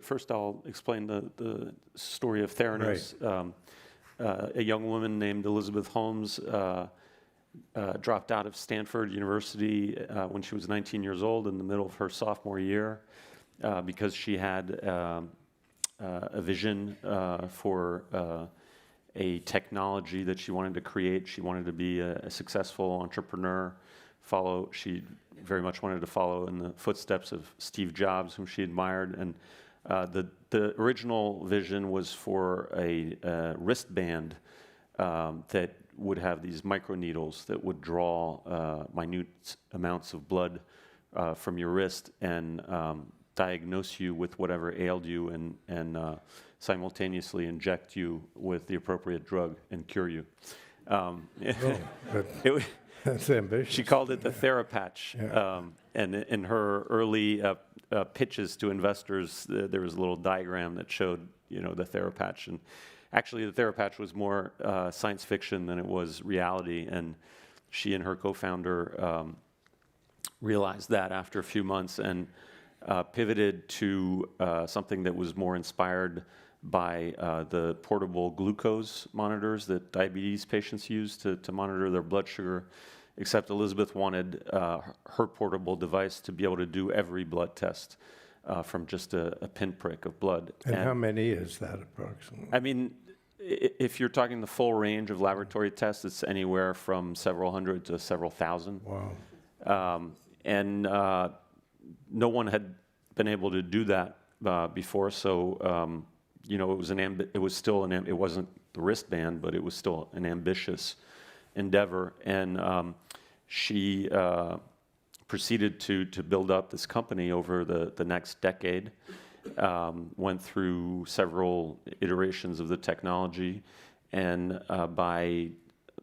First, I'll explain the story of Theranos. Right. A young woman named Elizabeth Holmes dropped out of Stanford University when she was 19 years old in the middle of her sophomore year because she had a vision for a technology that she wanted to create. She wanted to be a successful entrepreneur. She very much wanted to follow in the footsteps of Steve Jobs, whom she admired. And the original vision was for a wristband that would have these microneedles that would draw minute amounts of blood from your wrist and diagnose you with whatever ailed you and simultaneously inject you with the appropriate drug and cure you. That's ambitious. She called it the Therapatch. Yeah. And in her early pitches to investors, there was a little diagram that showed, the Therapatch. And actually, the Therapatch was more science fiction than it was reality. And she and her co-founder realized that after a few months and pivoted to something that was more inspired by the portable glucose monitors that diabetes patients use to monitor their blood sugar, except Elizabeth wanted her portable device to be able to do every blood test from just a pinprick of blood. And how many is that approximately? I mean, if you're talking the full range of laboratory tests, it's anywhere from several hundred to several thousand. Wow. And no one had been able to do that before, so it wasn't the wristband, but it was still an ambitious endeavor. And she proceeded to build up this company over the next decade, went through several iterations of the technology, and by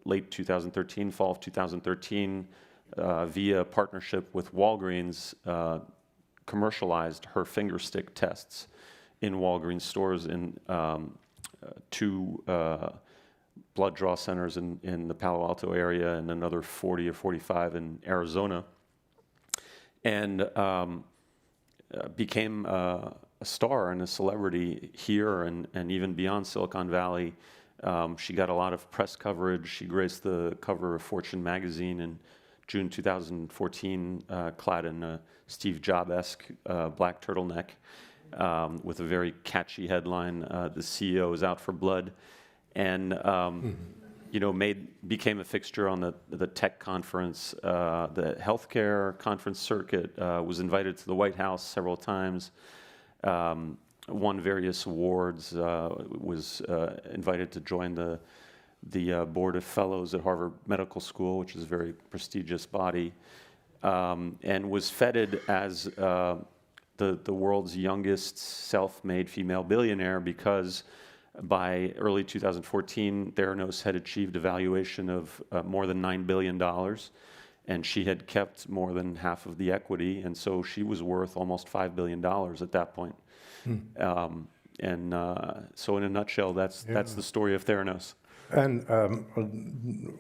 late 2013, fall of 2013, via partnership with Walgreens, commercialized her finger stick tests in Walgreens stores in two blood draw centers in the Palo Alto area and another 40 or 45 in Arizona, and became a star and a celebrity here and even beyond Silicon Valley. She got a lot of press coverage. She graced the cover of Fortune magazine in June 2014, clad in a Steve Jobs-esque black turtleneck with a very catchy headline, "The CEO is out for blood," and became a fixture on the tech conference, the healthcare conference circuit. Was invited to the White House several times. Won various awards. Was invited to join the board of fellows at Harvard Medical School, which is a very prestigious body, and was feted as the world's youngest self-made female billionaire because by early 2014, Theranos had achieved a valuation of more than $9 billion, and she had kept more than half of the equity, and so she was worth almost $5 billion at that point. So in a nutshell, that's the story of Theranos. And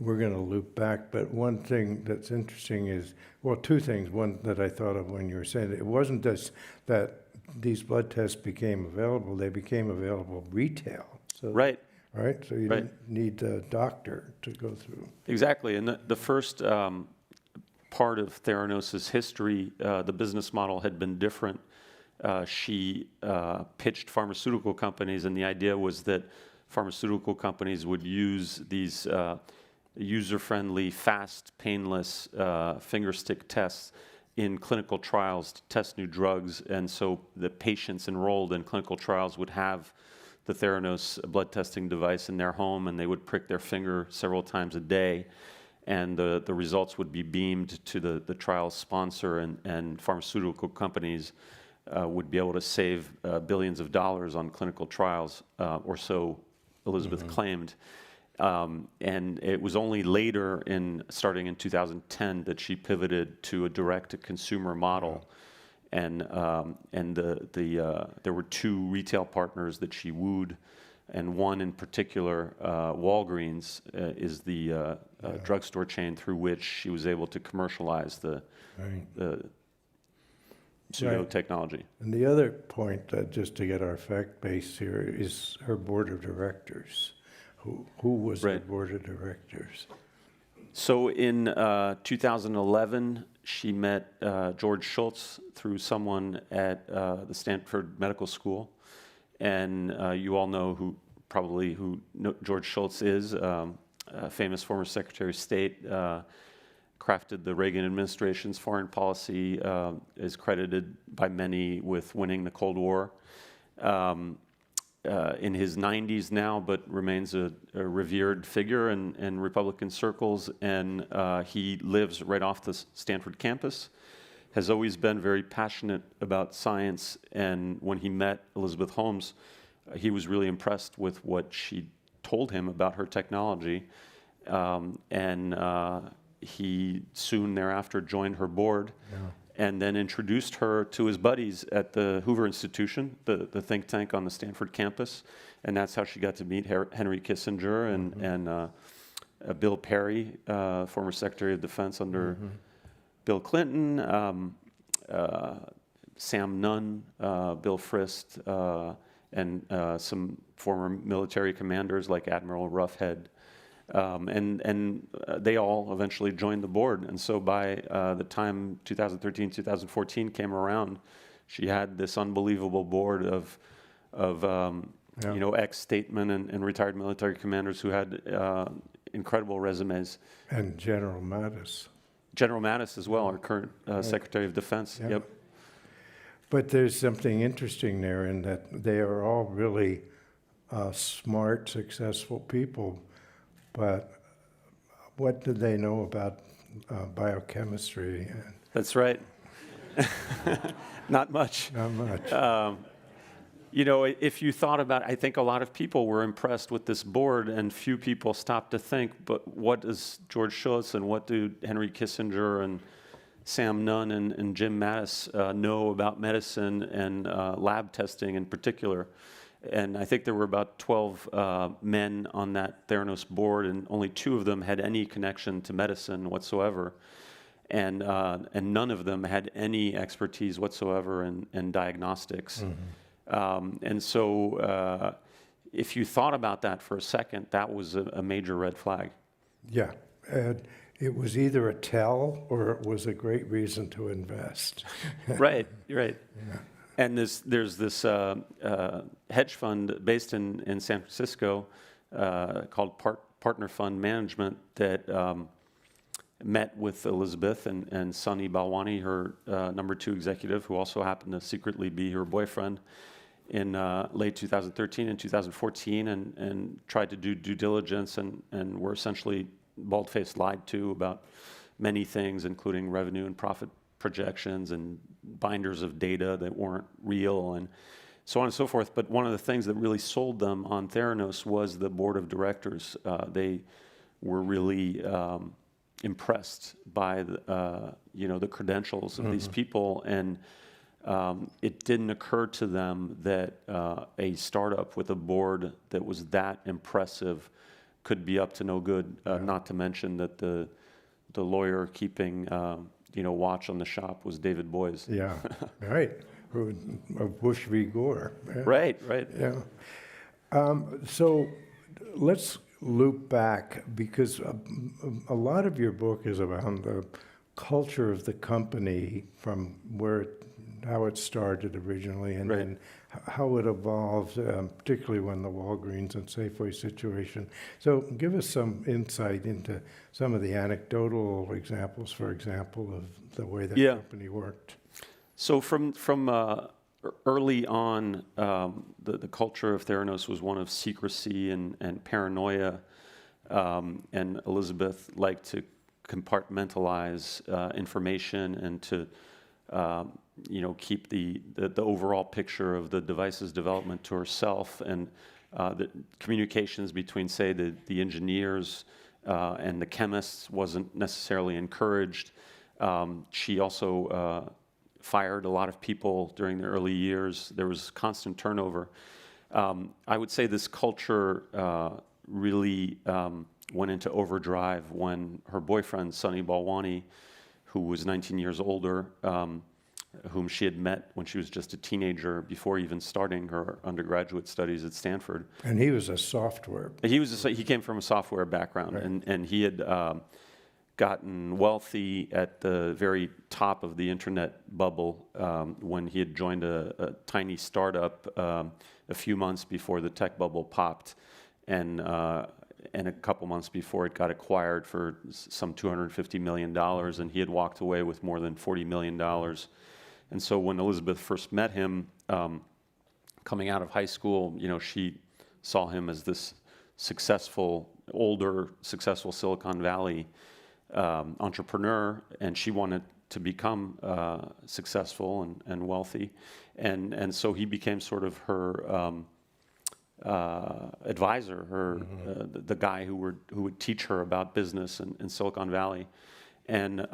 we're going to loop back, but one thing that's interesting is, well, two things. One that I thought of when you were saying it wasn't just that these blood tests became available, they became available retail. So, right. Right? So you didn't need a doctor to go through. Exactly. And the first part of Theranos' history, the business model had been different. She pitched pharmaceutical companies, and the idea was that pharmaceutical companies would use these user-friendly, fast, painless finger stick tests in clinical trials to test new drugs, and so the patients enrolled in clinical trials would have the Theranos blood testing device in their home, and they would prick their finger several times a day, and the results would be beamed to the trial sponsor, and pharmaceutical companies would be able to save billions of dollars on clinical trials, or so Elizabeth claimed. And it was only later, starting in 2010, that she pivoted to a direct-to-consumer model. And there were two retail partners that she wooed, and one in particular, Walgreens, is the drugstore chain through which she was able to commercialize the pseudo-technology. And the other point, just to get our fact base here, is her board of directors. Who was her Right. board of directors? So in 2011, she met George Shultz through someone at the Stanford Medical School. And you all know who George Shultz is, a famous former Secretary of State, crafted the Reagan administration's foreign policy, is credited by many with winning the Cold War. In his 90s now, but remains a revered figure in Republican circles, and he lives right off the Stanford campus, has always been very passionate about science, and when he met Elizabeth Holmes, he was really impressed with what she told him about her technology, and he soon thereafter joined her board. Yeah. And then introduced her to his buddies at the Hoover Institution, the think tank on the Stanford campus, and that's how she got to meet Henry Kissinger and Bill Perry, former Secretary of Defense under Bill Clinton, Sam Nunn, Bill Frist, and some former military commanders like Admiral Roughhead. And they all eventually joined the board. And so by the time 2013, 2014 came around, she had this unbelievable board of ex-statesmen and retired military commanders who had incredible resumes. And General Mattis. General Mattis as well, our current Secretary of Defense. Yeah. Yep. But there's something interesting there in that they are all really smart, successful people. But what did they know about biochemistry? That's right. Not much. Not much. If you thought about it, I think a lot of people were impressed with this board, and few people stopped to think, but what does George Shultz and what do Henry Kissinger and Sam Nunn and Jim Mattis know about medicine and lab testing in particular? And I think there were about 12 men on that Theranos board, and only 2 of them had any connection to medicine whatsoever. And none of them had any expertise whatsoever in diagnostics. And so if you thought about that for a second, that was a major red flag. Yeah. It was either a tell or it was a great reason to invest. Right. Yeah. And there's this hedge fund based in San Francisco called Partner Fund Management that met with Elizabeth and Sunny Balwani, her number 2 executive, who also happened to secretly be her boyfriend, in late 2013 and 2014, and tried to do due diligence and were essentially bald-faced lied to about many things, including revenue and profit projections and binders of data that weren't real and so on and so forth. But one of the things that really sold them on Theranos was the board of directors. They were really impressed by the credentials of these people, and it didn't occur to them that a startup with a board that was that impressive could be up to no good. Not to mention that the lawyer keeping watch on the shop was David Boies. Yeah, right. Of Bush v. Gore. Yeah. Right. Yeah. So let's loop back, because a lot of your book is around the culture of the company from how it started originally, and then how it evolved, particularly when the Walgreens and Safeway situation. So give us some insight into some of the anecdotal examples, for example, of the way the company worked. So from early on, the culture of Theranos was one of secrecy and paranoia, and Elizabeth liked to compartmentalize information and to keep the overall picture of the device's development to herself, and the communications between, say, the engineers and the chemists wasn't necessarily encouraged. She also fired a lot of people during the early years. There was constant turnover. I would say this culture really went into overdrive when her boyfriend, Sunny Balwani, who was 19 years older, whom she had met when she was just a teenager before even starting her undergraduate studies at Stanford. And he was a software. He came from a software background, Right. and he had gotten wealthy at the very top of the internet bubble when he had joined a tiny startup a few months before the tech bubble popped, and a couple months before it got acquired for some $250 million, and he had walked away with more than $40 million. And so when Elizabeth first met him, coming out of high school, she saw him as this older, successful Silicon Valley entrepreneur, and she wanted to become successful and wealthy, and so he became sort of her advisor, the guy who would teach her about business in Silicon Valley, and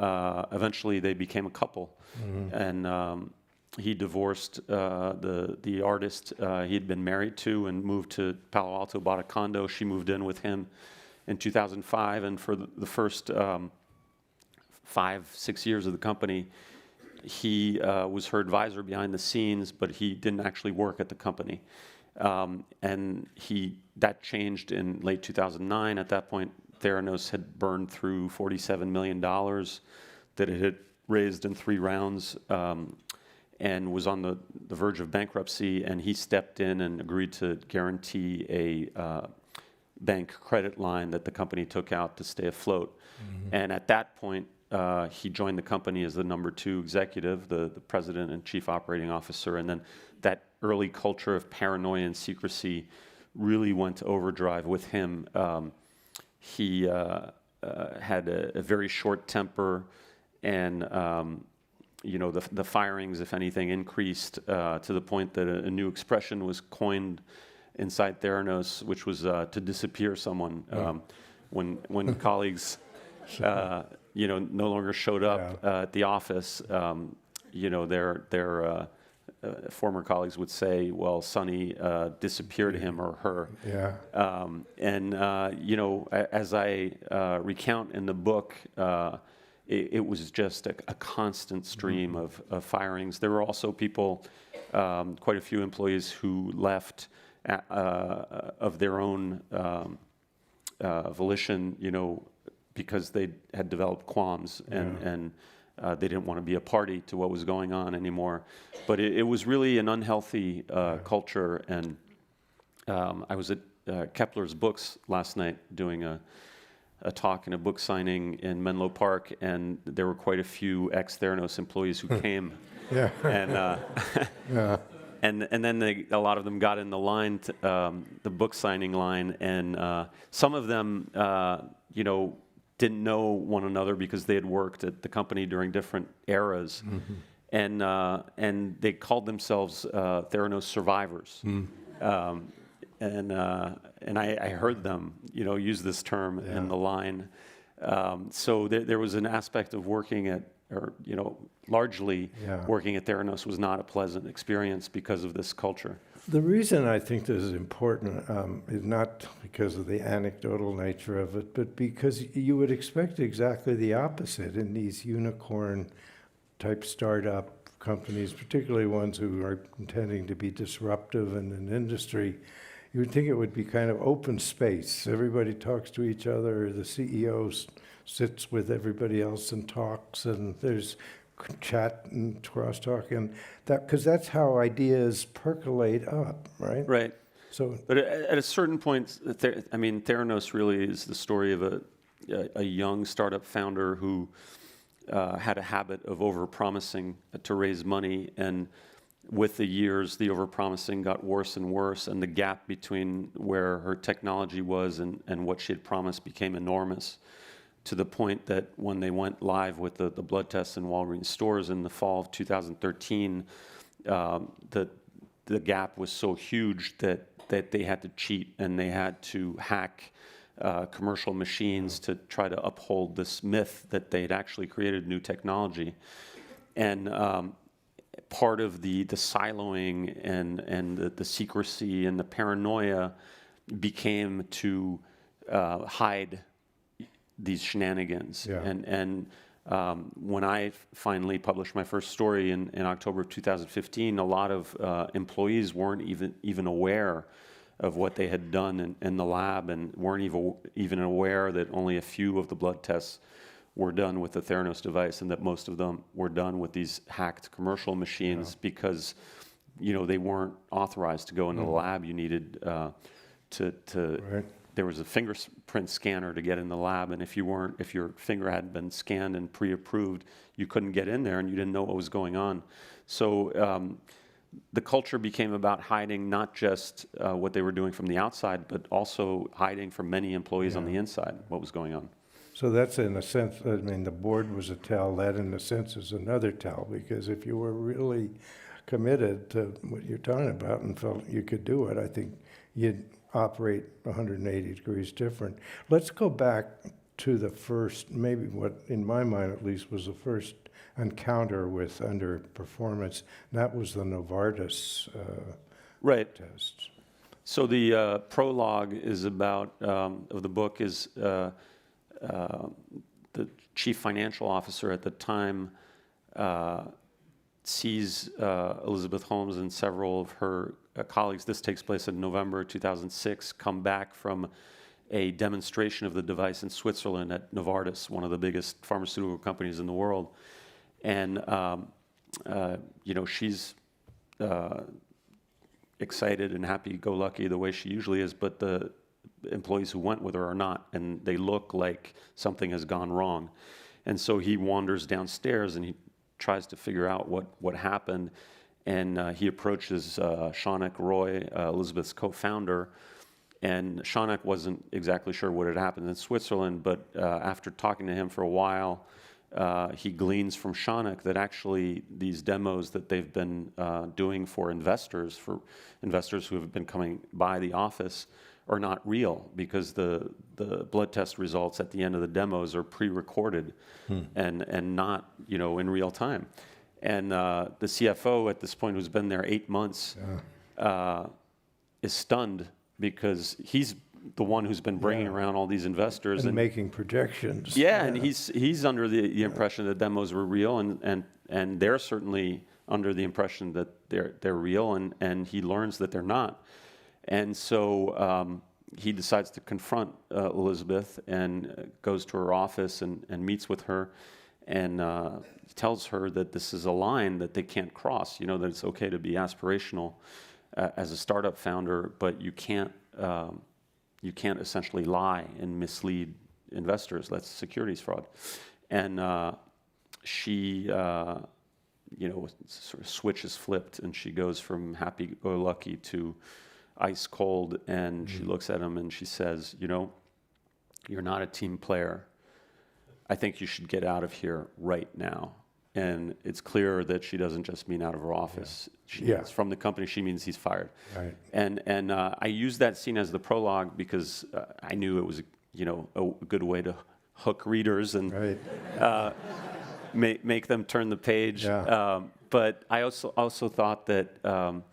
eventually they became a couple, and he divorced the artist he had been married to and moved to Palo Alto, bought a condo. She moved in with him in 2005, and for the first 5-6 years of the company, he was her advisor behind the scenes, but he didn't actually work at the company. And that changed in late 2009. At that point, Theranos had burned through $47 million that it had raised in 3 rounds, and was on the verge of bankruptcy, and he stepped in and agreed to guarantee a bank credit line that the company took out to stay afloat. And at that point, he joined the company as the number 2 executive, the president and chief operating officer, and then that early culture of paranoia and secrecy really went to overdrive with him. He had a very short temper, and the firings, if anything, increased to the point that a new expression was coined inside Theranos, which was to disappear someone. When colleagues no longer showed up at the office, their former colleagues would say, well, Sonny disappeared him or her. As I recount in the book, it was just a constant stream of firings. There were also people, quite a few employees who left of their own volition, because they had developed qualms and they didn't want to be a party to what was going on anymore. But it was really an unhealthy culture. And I was at Kepler's Books last night doing a talk and a book signing in Menlo Park, and there were quite a few ex-Theranos employees who came. And then a lot of them got in the line, the book signing line, and some of them, didn't know one another because they had worked at the company during different eras, and they called themselves Theranos survivors. And I heard them, use this term in the line. So there was an aspect of working at, largely working at Theranos was not a pleasant experience because of this culture. The reason I think this is important is not because of the anecdotal nature of it, but because you would expect exactly the opposite in these unicorn-type startup companies, particularly ones who are intending to be disruptive in an industry. You would think it would be kind of open space. Everybody talks to each other. The CEO sits with everybody else and talks, and there's chat and crosstalk, and because that's how ideas percolate up, right? Right. So, but at a certain point, Theranos really is the story of a young startup founder who had a habit of overpromising to raise money, and with the years, the overpromising got worse and worse, and the gap between where her technology was and what she had promised became enormous, to the point that when they went live with the blood tests in Walgreens stores in the fall of 2013, the gap was so huge that they had to cheat, and they had to hack commercial machines to try to uphold this myth that they had actually created new technology. And part of the siloing and the secrecy and the paranoia became to hide these shenanigans. And When I finally published my first story in October of 2015, a lot of employees weren't even aware of what they had done in the lab, and weren't even aware that only a few of the blood tests were done with the Theranos device, and that most of them were done with these hacked commercial machines because, they weren't authorized to go into the lab. You needed Right. there was a fingerprint scanner to get in the lab, and if your finger hadn't been scanned and pre-approved, you couldn't get in there, and you didn't know what was going on. So the culture became about hiding not just what they were doing from the outside, but also hiding from many employees on the inside what was going on. So that's in a sense, I mean, the board was a tell, that in a sense is another tell, because if you were really committed to what you're talking about and felt you could do it, I think you'd operate 180 degrees different. Let's go back to the first, maybe what, in my mind at least, was the first encounter with underperformance. That was the Novartis Right. tests. So the prologue is about of the book is the chief financial officer at the time sees Elizabeth Holmes and several of her colleagues. This takes place in November 2006. Come back from a demonstration of the device in Switzerland at Novartis, one of the biggest pharmaceutical companies in the world, and she's excited and happy-go-lucky the way she usually is, but the employees who went with her are not, and they look like something has gone wrong. And so he wanders downstairs and he tries to figure out what happened, and he approaches Shaunak Roy, Elizabeth's co-founder, and Shaunak wasn't exactly sure what had happened in Switzerland, but after talking to him for a while, he gleans from Shaunak that actually these demos that they've been doing for investors who have been coming by the office, are not real, because the blood test results at the end of the demos are pre-recorded and not in real time. And the CFO at this point, who's been there 8 months, is stunned, because he's the one who's been bringing around all these investors and making projections. And he's under the impression that demos were real, and they're certainly under the impression that they're real, and he learns that they're not. And so he decides to confront Elizabeth and goes to her office and meets with her, and tells her that this is a line that they can't cross. That it's okay to be aspirational as a startup founder, but you can't essentially lie and mislead investors. That's securities fraud. And she, sort of switch is flipped, and she goes from happy-go-lucky to ice cold, and she looks at him and she says, you're not a team player. I think you should get out of here right now. And it's clear that she doesn't just mean out of her office. She means from the company. She means he's fired. Right. And I used that scene as the prologue because I knew it was a good way to hook readers and make them turn the page. Yeah. But I also thought that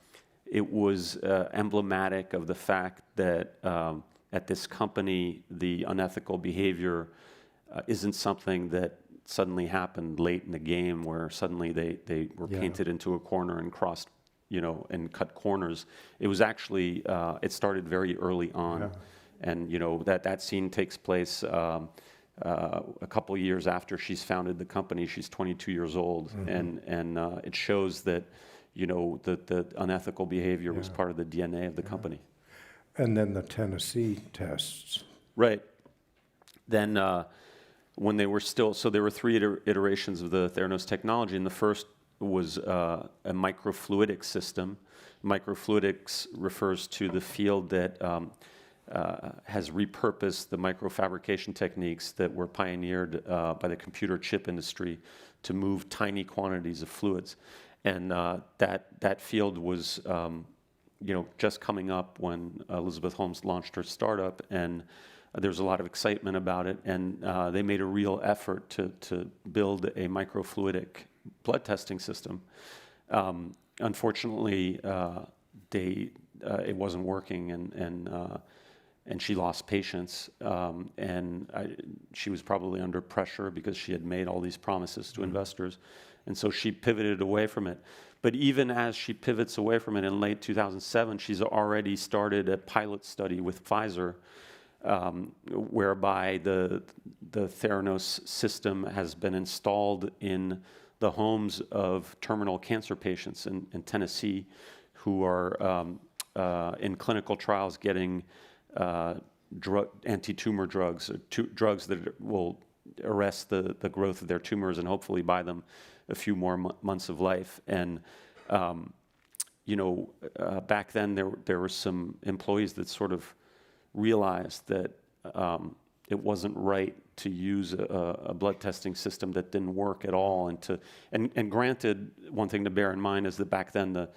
it was emblematic of the fact that at this company, the unethical behavior isn't something that suddenly happened late in the game, where suddenly they were painted into a corner and crossed, and cut corners. It was actually, it started very early on. Yeah. And, that scene takes place a couple of years after she's founded the company. She's 22 years old. Mm-hmm. And it shows that, the unethical behavior was part of the DNA of the company. And then the Tennessee tests. Right. Then when they were still, so there were 3 iterations of the Theranos technology, and the first was a microfluidic system. Microfluidics refers to the field that has repurposed the microfabrication techniques that were pioneered by the computer chip industry to move tiny quantities of fluids. And that field was just coming up when Elizabeth Holmes launched her startup, and there was a lot of excitement about it, and they made a real effort to build a microfluidic blood testing system. Unfortunately, it wasn't working, and she lost patience, she was probably under pressure because she had made all these promises to investors, and so she pivoted away from it. But even as she pivots away from it in late 2007, she's already started a pilot study with Pfizer, whereby the Theranos system has been installed in the homes of terminal cancer patients in Tennessee who are in clinical trials getting anti-tumor drugs, or drugs that will arrest the growth of their tumors and hopefully buy them a few more months of life. And back then there were some employees that sort of realized that it wasn't right to use a blood testing system that didn't work at all. And granted, one thing to bear in mind is that back then the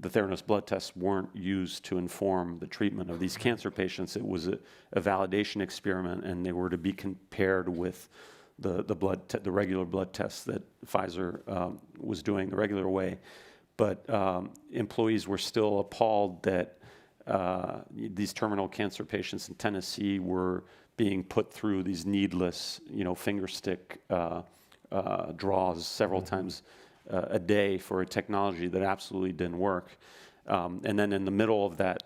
Theranos blood tests weren't used to inform the treatment of these cancer patients. It was a validation experiment, and they were to be compared with the regular blood tests that Pfizer was doing the regular way. But employees were still appalled that these terminal cancer patients in Tennessee were being put through these needless, finger stick draws several times a day for a technology that absolutely didn't work. And then in the middle of that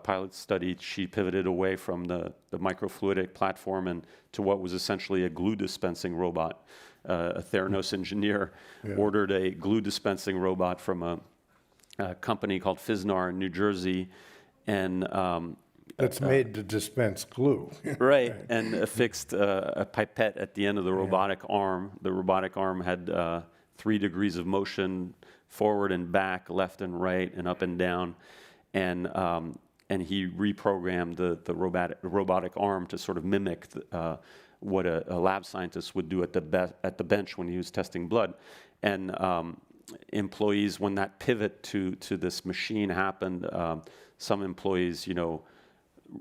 pilot study, she pivoted away from the microfluidic platform and to what was essentially a glue dispensing robot. A Theranos engineer ordered a glue dispensing robot from a company called Fisnar in New Jersey, and that's made to dispense glue. Right, and affixed a pipette at the end of the robotic arm. The robotic arm had 3 degrees of motion, forward and back, left and right, and up and down. And he reprogrammed the robotic arm to sort of mimic what a lab scientist would do at the bench when he was testing blood. And employees, when that pivot to this machine happened, some employees,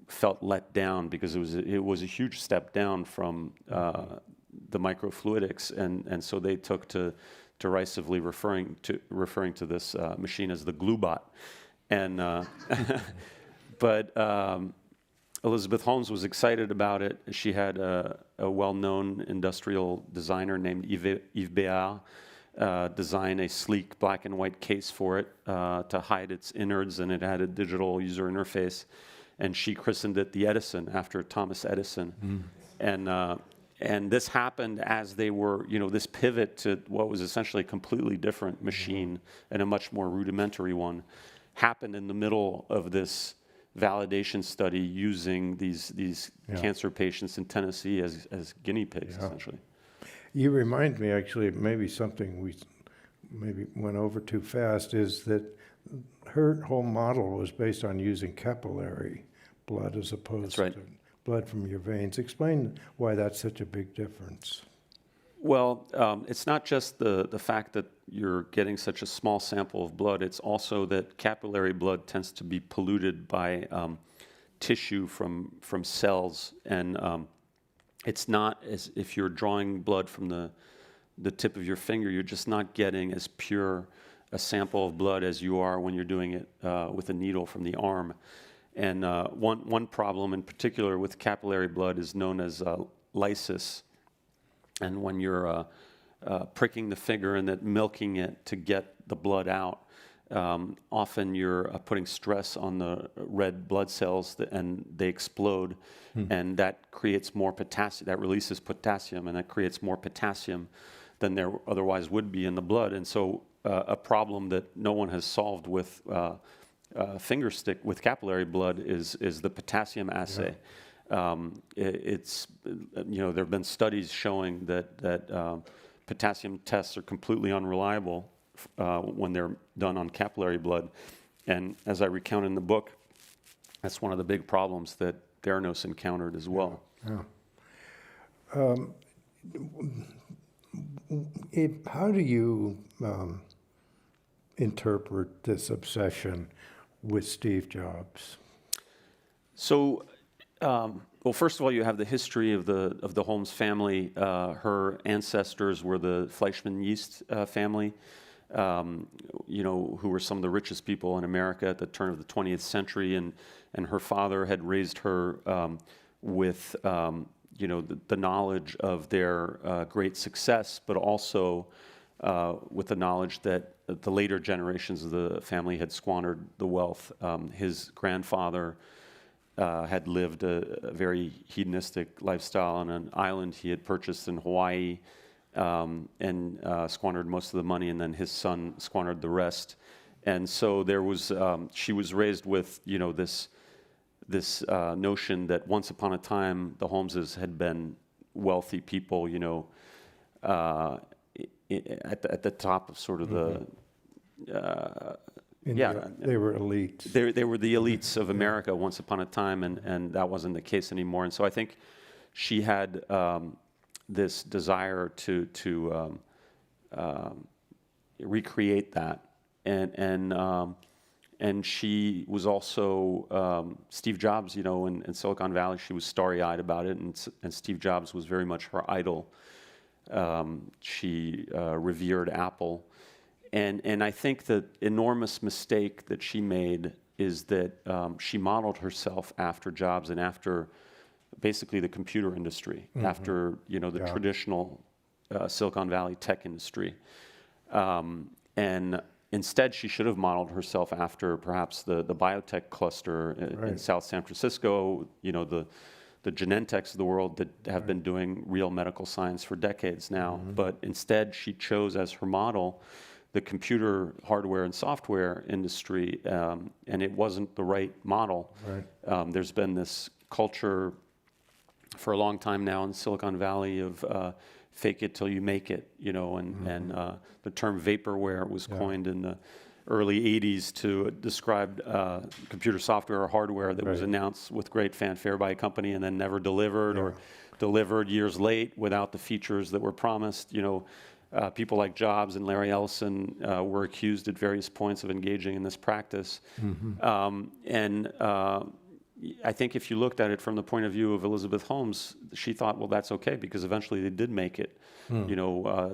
felt let down because it was a huge step down from the microfluidics, and so they took to derisively referring to this machine as the glue bot. And but Elizabeth Holmes was excited about it. She had a well-known industrial designer named Yves Béard design a sleek black and white case for it to hide its innards, and it had a digital user interface. And she christened it the Edison after Thomas Edison. And this happened as they were, this pivot to what was essentially a completely different machine and a much more rudimentary one happened in the middle of this validation study using these cancer patients in Tennessee as guinea pigs, essentially. You remind me, actually, maybe something we maybe went over too fast, is that her whole model was based on using capillary blood as opposed to blood from your veins. Explain why that's such a big difference. Well, it's not just the fact that you're getting such a small sample of blood. It's also that capillary blood tends to be polluted by tissue from cells, and it's not as if you're drawing blood from the tip of your finger. You're just not getting as pure a sample of blood as you are when you're doing it with a needle from the arm. And one problem in particular with capillary blood is known as lysis. And when you're pricking the finger and then milking it to get the blood out, often you're putting stress on the red blood cells and they explode, and that creates more potassium. That releases potassium, and that creates more potassium than there otherwise would be in the blood. And so a problem that no one has solved with finger stick with capillary blood is the potassium assay. It's there have been studies showing that potassium tests are completely unreliable when they're done on capillary blood, and as I recount in the book, that's one of the big problems that Theranos encountered as well. How do you interpret this obsession with Steve Jobs? So, well, first of all, you have the history of the Holmes family. Her ancestors were the Fleischmann yeast family. who were some of the richest people in America at the turn of the 20th century, and her father had raised her with the knowledge of their great success, but also with the knowledge that the later generations of the family had squandered the wealth. His grandfather had lived a very hedonistic lifestyle on an island he had purchased in Hawaii, and squandered most of the money, and then his son squandered the rest. And so there was, she was raised with, this notion that once upon a time the Holmeses had been wealthy people, at the top of sort of the. They were elites. They were the elites of America once upon a time, and that wasn't the case anymore. And so I think she had this desire to recreate that, and she was also Steve Jobs. In Silicon Valley, she was starry-eyed about it, and Steve Jobs was very much her idol. She revered Apple. And I think the enormous mistake that she made is that she modeled herself after Jobs and after basically the computer industry, after the traditional Silicon Valley tech industry. And instead, she should have modeled herself after perhaps the biotech cluster in South San Francisco, the Genentechs of the world that have been doing real medical science for decades now. But instead, she chose as her model the computer hardware and software industry, and it wasn't the right model. There's been this culture for a long time now in Silicon Valley of fake it till you make it, and the term vaporware was coined in the early 80s to describe computer software or hardware that was announced with great fanfare by a company and then never delivered, or delivered years late without the features that were promised. People like Jobs and Larry Ellison were accused at various points of engaging in this practice. And I think if you looked at it from the point of view of Elizabeth Holmes, she thought, well, that's okay, because eventually they did make it.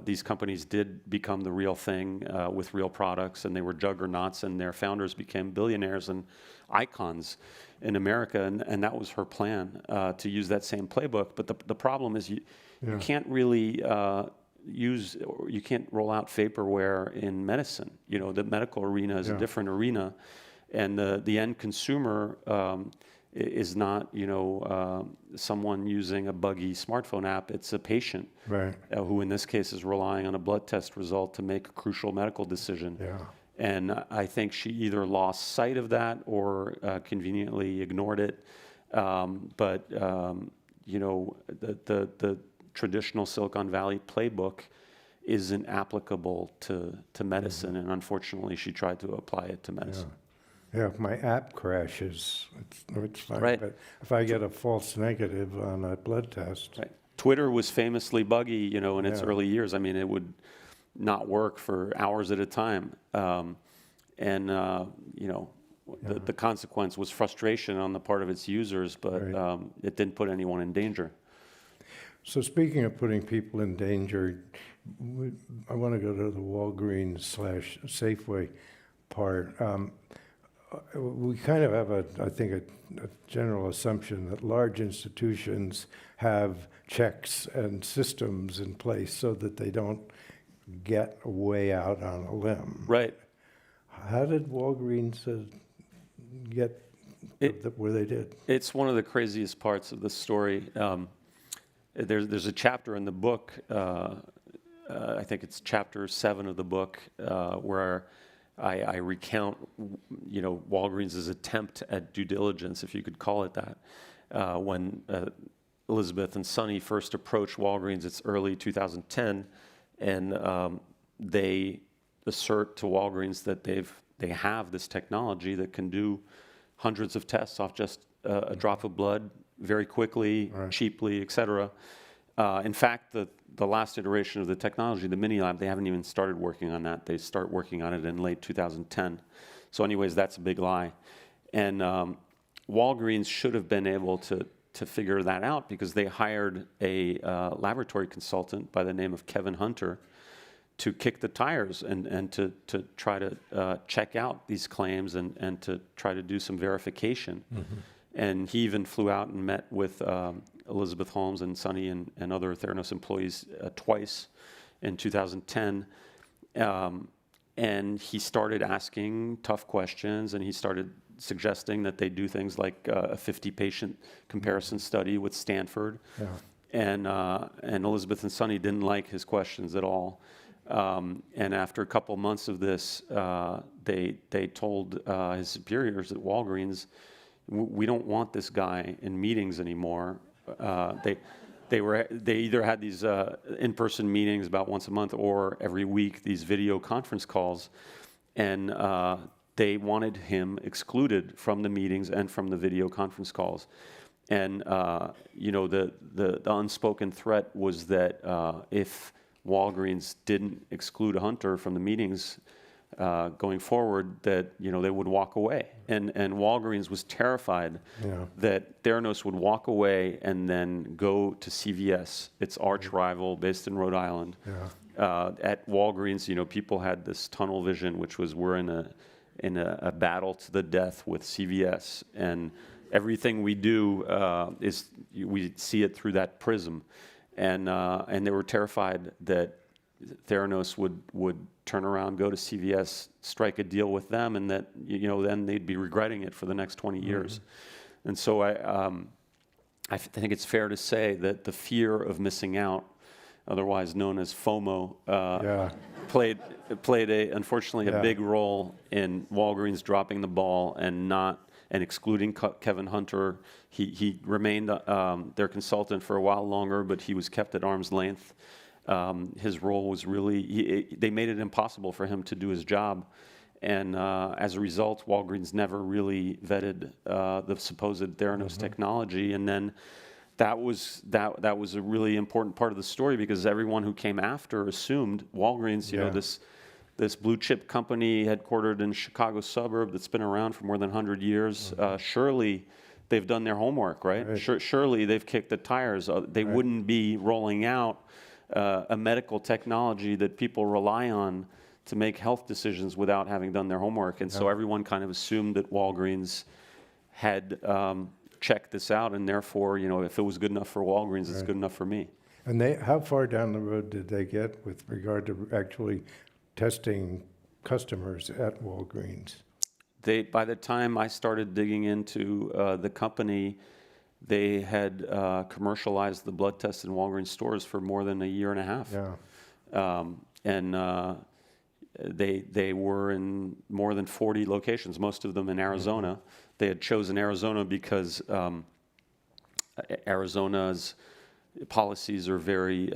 These companies did become the real thing with real products, and they were juggernauts, and their founders became billionaires and icons in America, and that was her plan, to use that same playbook. But the problem is you can't really you can't roll out vaporware in medicine. The medical arena is a different arena, and the end consumer is not someone using a buggy smartphone app. It's a patient who in this case is relying on a blood test result to make a crucial medical decision. And I think she either lost sight of that or conveniently ignored it. But the traditional Silicon Valley playbook isn't applicable to medicine, and unfortunately she tried to apply it to medicine. If my app crashes, it's fine. But if I get a false negative on a blood test. Twitter was famously buggy, in its early years. I mean, it would not work for hours at a time. The consequence was frustration on the part of its users, but it didn't put anyone in danger. So speaking of putting people in danger, I want to go to the Walgreens/Safeway part. We kind of have I think a general assumption that large institutions have checks and systems in place so that they don't get way out on a limb. How did Walgreens get where they did? It's one of the craziest parts of the story. There's a chapter in the book, I think it's chapter 7 of the book, where I recount, Walgreens' attempt at due diligence, if you could call it that, when Elizabeth and Sonny first approached Walgreens. It's early 2010, and they assert to Walgreens that they have this technology that can do hundreds of tests off just a drop of blood very quickly, cheaply, et cetera. In fact, the last iteration of the technology, the mini lab, they haven't even started working on that. They start working on it in late 2010. So anyways, that's a big lie. And Walgreens should have been able to figure that out, because they hired a laboratory consultant by the name of Kevin Hunter to kick the tires and to try to check out these claims and to try to do some verification. And he even flew out and met with Elizabeth Holmes and Sonny and other Theranos employees twice in 2010. And he started asking tough questions, and he started suggesting that they do things like a 50-patient comparison study with Stanford. Yeah. And Elizabeth and Sonny didn't like his questions at all. And after a couple months of this, they told his superiors at Walgreens, we don't want this guy in meetings anymore. They either had these in-person meetings about once a month or every week, these video conference calls, and they wanted him excluded from the meetings and from the video conference calls. And the unspoken threat was that if Walgreens didn't exclude Hunter from the meetings going forward, that they would walk away. And Walgreens was terrified that Theranos would walk away and then go to CVS, its arch rival based in Rhode Island. At Walgreens, people had this tunnel vision, which was we're in a battle to the death with CVS, and everything we do is we see it through that prism. And they were terrified that Theranos would turn around, go to CVS, strike a deal with them, and that then they'd be regretting it for the next 20 years. And so I think it's fair to say that the fear of missing out, otherwise known as FOMO, played unfortunately a big role in Walgreens dropping the ball and excluding Kevin Hunter. He remained their consultant for a while longer, but he was kept at arm's length. His role was really, they made it impossible for him to do his job. And as a result, Walgreens never really vetted the supposed Theranos technology. And then that was a really important part of the story, because everyone who came after assumed Walgreens, this blue chip company headquartered in Chicago suburb that's been around for more than 100 years, surely they've done their homework, right? Surely they've kicked the tires. They wouldn't be rolling out a medical technology that people rely on to make health decisions without having done their homework. And so everyone kind of assumed that Walgreens had checked this out, and therefore, if it was good enough for Walgreens, it's good enough for me. And how far down the road did they get with regard to actually testing customers at Walgreens? By the time I started digging into the company, they had commercialized the blood test in Walgreens stores for more than a year and a half. And they were in more than 40 locations, most of them in Arizona. They had chosen Arizona because Arizona's policies are very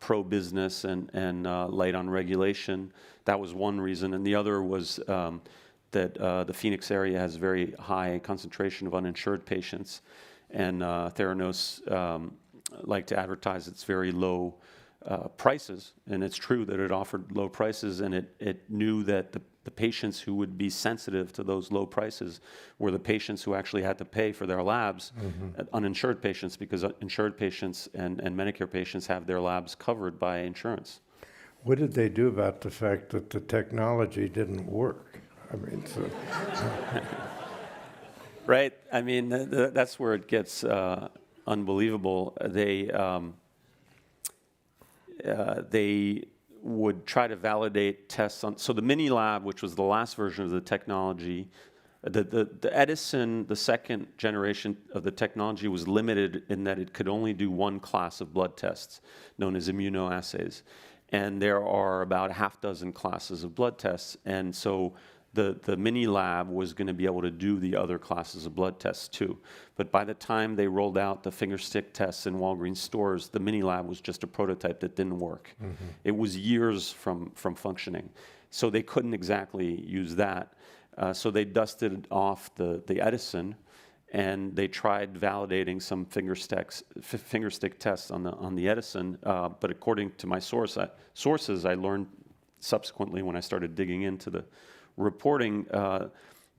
pro-business and light on regulation. That was one reason. And the other was that the Phoenix area has very high concentration of uninsured patients. And Theranos liked to advertise its very low prices. And it's true that it offered low prices, and it knew that the patients who would be sensitive to those low prices were the patients who actually had to pay for their labs, uninsured patients, because insured patients and Medicare patients have their labs covered by insurance. What did they do about the fact that the technology didn't work? I mean, Right. I mean, that's where it gets unbelievable. They would try to validate tests on. So the mini lab, which was the last version of the technology, the Edison, the second generation of the technology, was limited in that it could only do one class of blood tests, known as immunoassays. And there are about half dozen classes of blood tests. And so the mini lab was going to be able to do the other classes of blood tests too. But by the time they rolled out the fingerstick tests in Walgreens stores, the mini lab was just a prototype that didn't work. It was years from functioning. So they couldn't exactly use that. So they dusted off the Edison, and they tried validating some fingerstick tests on the Edison. But according to my sources, I learned subsequently when I started digging into the reporting, the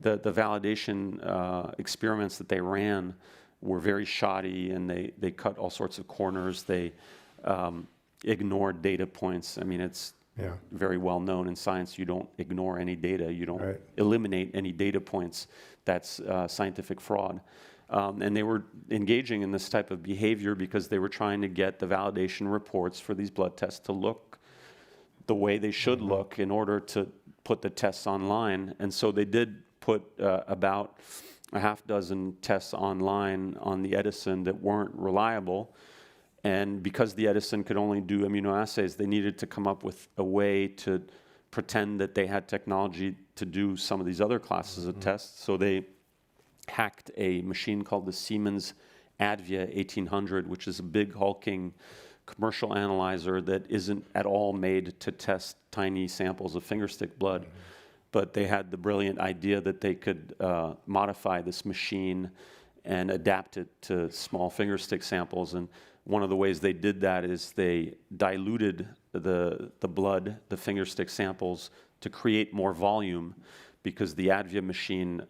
validation experiments that they ran were very shoddy, and they cut all sorts of corners. They ignored data points. I mean, Yeah. very well known in science. You don't ignore any data. You don't Right. eliminate any data points. That's scientific fraud. And they were engaging in this type of behavior because they were trying to get the validation reports for these blood tests to look the way they should look in order to put the tests online. And so they did put about a half dozen tests online on the Edison that weren't reliable. And because the Edison could only do immunoassays, they needed to come up with a way to pretend that they had technology to do some of these other classes of tests. So they hacked a machine called the Siemens Advia 1800, which is a big hulking commercial analyzer that isn't at all made to test tiny samples of fingerstick blood. But they had the brilliant idea that they could modify this machine and adapt it to small fingerstick samples. And one of the ways they did that is they diluted the blood, the fingerstick samples, to create more volume, because the Advia machine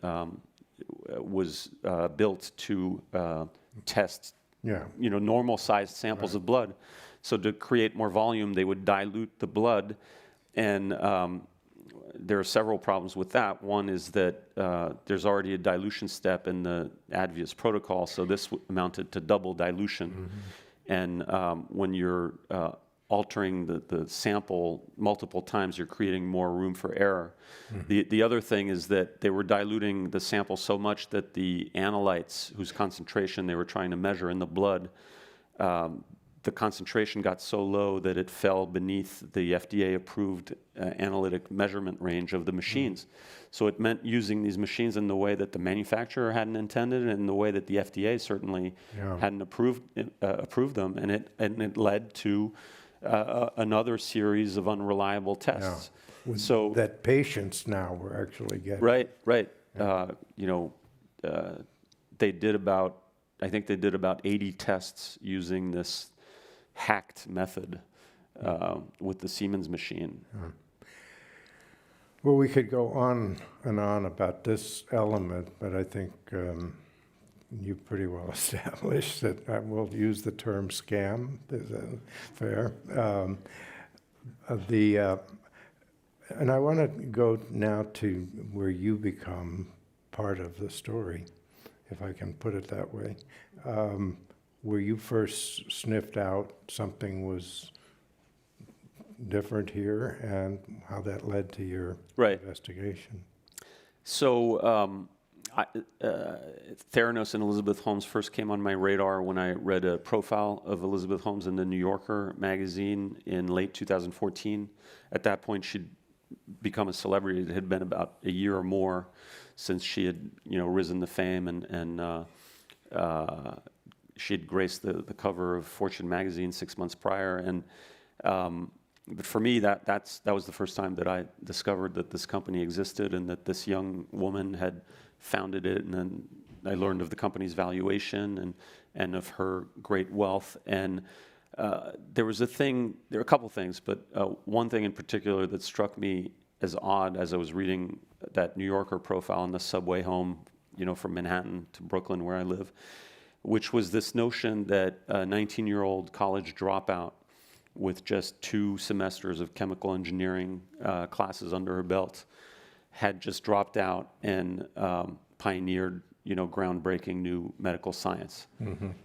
was built to test normal sized samples of blood. So to create more volume, they would dilute the blood, and there are several problems with that. One is that there's already a dilution step in the Advia's protocol, so this amounted to double dilution. And when you're altering the sample multiple times, you're creating more room for error. The other thing is that they were diluting the sample so much that the analytes, whose concentration they were trying to measure in the blood, the concentration got so low that it fell beneath the FDA-approved analytic measurement range of the machines. So it meant using these machines in the way that the manufacturer hadn't intended, and in the way that the FDA certainly hadn't approved them, and it led to another series of unreliable tests. So that patients now were actually getting. Right. They did about, I think they did about 80 tests using this hacked method with the Siemens machine. Well, we could go on and on about this element, but I think you've pretty well established that I will use the term scam. Is that fair? And I want to go now to where you become part of the story, if I can put it that way. Where you first sniffed out something was different here, and how that led to your investigation. So Theranos and Elizabeth Holmes first came on my radar when I read a profile of Elizabeth Holmes in the New Yorker magazine in late 2014. At that point, she'd become a celebrity. It had been about a year or more since she had, risen to fame, and she had graced the cover of Fortune magazine 6 months prior. And but for me, that was the first time that I discovered that this company existed and that this young woman had founded it. And then I learned of the company's valuation and of her great wealth. And there were a couple things, but one thing in particular that struck me as odd as I was reading that New Yorker profile on the subway home, from Manhattan to Brooklyn, where I live, which was this notion that a 19-year-old college dropout with just 2 semesters of chemical engineering classes under her belt had just dropped out and pioneered, groundbreaking new medical science. In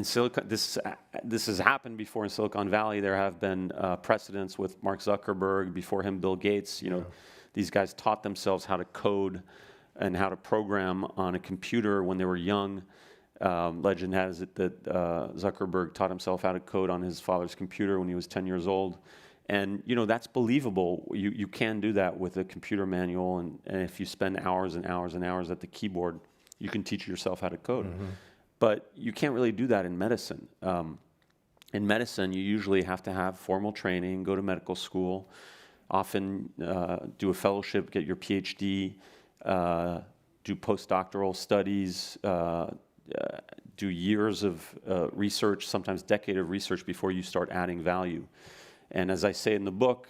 Silicon, this has happened before in Silicon Valley. There have been precedents with Mark Zuckerberg, before him Bill Gates. These guys taught themselves how to code and how to program on a computer when they were young. Legend has it that Zuckerberg taught himself how to code on his father's computer when he was 10 years old. And, that's believable. You can do that with a computer manual, and if you spend hours and hours and hours at the keyboard, you can teach yourself how to code. But you can't really do that in medicine. In medicine, you usually have to have formal training, go to medical school, often do a fellowship, get your PhD, do postdoctoral studies, do years of research, sometimes decade of research before you start adding value. And as I say in the book,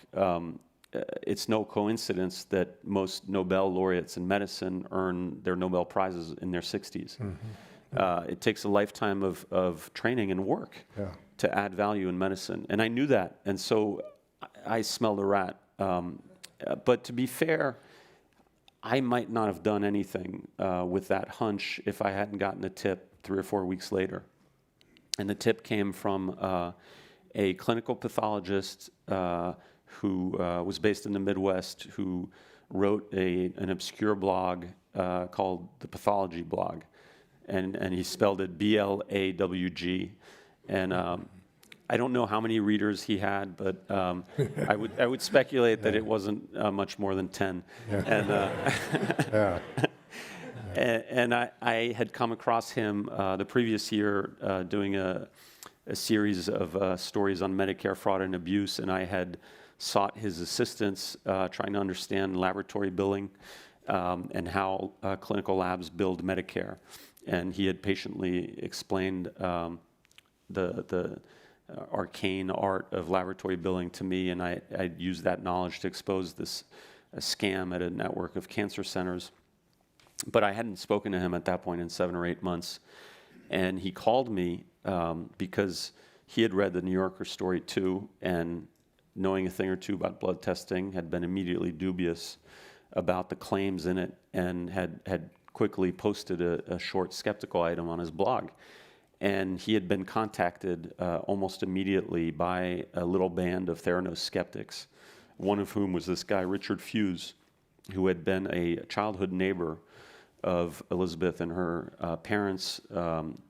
it's no coincidence that most Nobel laureates in medicine earn their Nobel Prizes in their 60s. It takes a lifetime of training and work. to add value in medicine. And I knew that. And so I smelled a rat. But to be fair, I might not have done anything with that hunch if I hadn't gotten a tip 3 or 4 weeks later. And the tip came from a clinical pathologist who was based in the Midwest, who wrote an obscure blog called the Pathology Blog. And he spelled it BLAWG. And I don't know how many readers he had, but I would speculate that it wasn't much more than 10. Yeah. And I had come across him the previous year doing a series of stories on Medicare fraud and abuse, and I had sought his assistance trying to understand laboratory billing and how clinical labs billed Medicare. And he had patiently explained the arcane art of laboratory billing to me, and I used that knowledge to expose this scam at a network of cancer centers. But I hadn't spoken to him at that point in 7 or 8 months. And he called me because he had read the New Yorker story too, and knowing a thing or two about blood testing, had been immediately dubious about the claims in it, and had quickly posted a short skeptical item on his blog. And he had been contacted almost immediately by a little band of Theranos skeptics, one of whom was this guy, Richard Fuse, who had been a childhood neighbor of Elizabeth and her parents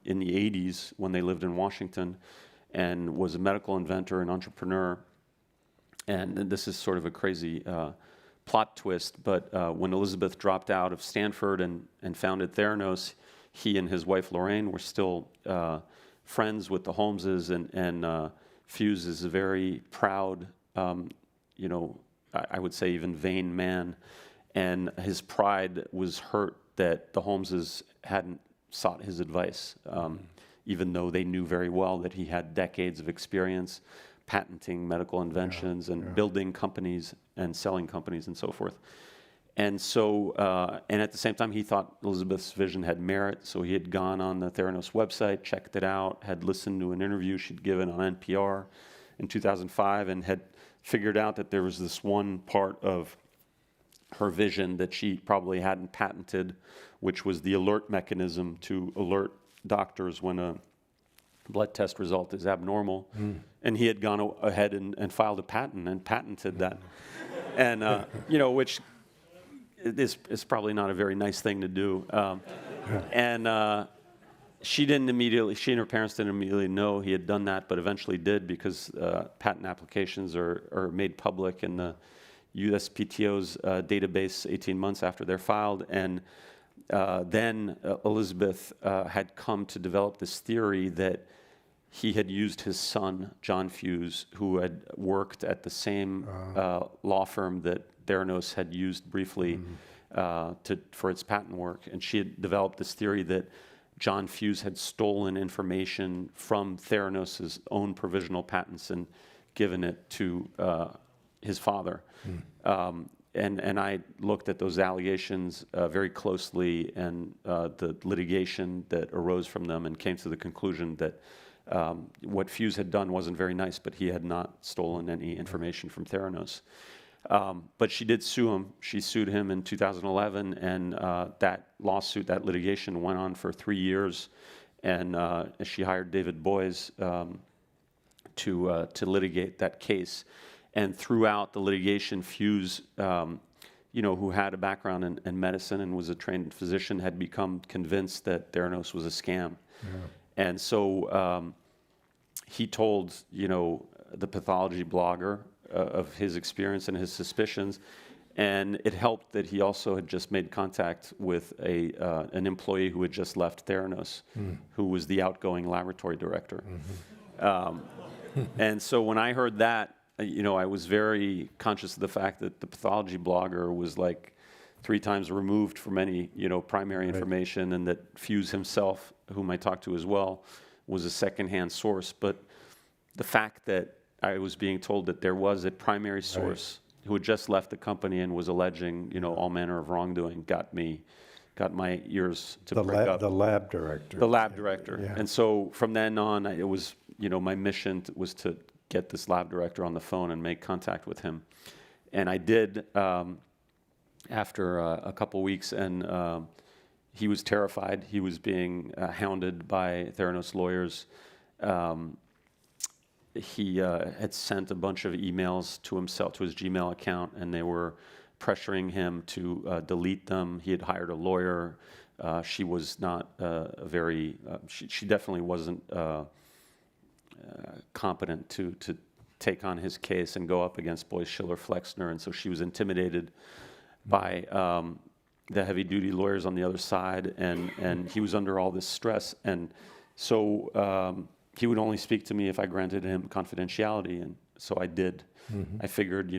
in the 80s when they lived in Washington, and was a medical inventor and entrepreneur. And this is sort of a crazy plot twist, but when Elizabeth dropped out of Stanford and founded Theranos, he and his wife Lorraine were still friends with the Holmeses, and Fuse is a very proud, I would say even vain man, and his pride was hurt that the Holmeses hadn't sought his advice, even though they knew very well that he had decades of experience patenting medical inventions and building companies and selling companies and so forth. And so, and at the same time, he thought Elizabeth's vision had merit, so he had gone on the Theranos website, checked it out, had listened to an interview she'd given on NPR in 2005, and had figured out that there was this one part of her vision that she probably hadn't patented, which was the alert mechanism to alert doctors when a blood test result is abnormal. And he had gone ahead and filed a patent and patented that. And, which is probably not a very nice thing to do. And she and her parents didn't immediately know he had done that, but eventually did, because patent applications are made public in the USPTO's database 18 months after they're filed. And then Elizabeth had come to develop this theory that he had used his son, John Fuse, who had worked at the same law firm that Theranos had used briefly for its patent work. And she had developed this theory that John Fuse had stolen information from Theranos' own provisional patents and given it to his father. And I looked at those allegations very closely, and the litigation that arose from them, and came to the conclusion that what Fuse had done wasn't very nice, but he had not stolen any information from Theranos. But she did sue him. She sued him in 2011, and that lawsuit, that litigation, went on for 3 years. And she hired David Boies to litigate that case. And throughout the litigation, Fuse, who had a background in medicine and was a trained physician, had become convinced that Theranos was a scam. And so he told, the pathology blogger of his experience and his suspicions, and it helped that he also had just made contact with an employee who had just left Theranos, who was the outgoing laboratory director. And so when I heard that, I was very conscious of the fact that the pathology blogger was like 3 times removed from any, primary information, and that Fuse himself, whom I talked to as well, was a secondhand source. But the fact that I was being told that there was a primary source who had just left the company and was alleging, all manner of wrongdoing, got me got my ears to The prick up. the lab director. The lab director. Yeah. And so from then on, it was, my mission was to get this lab director on the phone and make contact with him. And I did after a couple weeks, and he was terrified. He was being hounded by Theranos lawyers. He had sent a bunch of emails to himself, to his Gmail account, and they were pressuring him to delete them. He had hired a lawyer. She was not she definitely wasn't competent to take on his case and go up against Boyce Schiller Flexner, and so she was intimidated by the heavy-duty lawyers on the other side, and he was under all this stress, and so he would only speak to me if I granted him confidentiality, and so I did. I figured,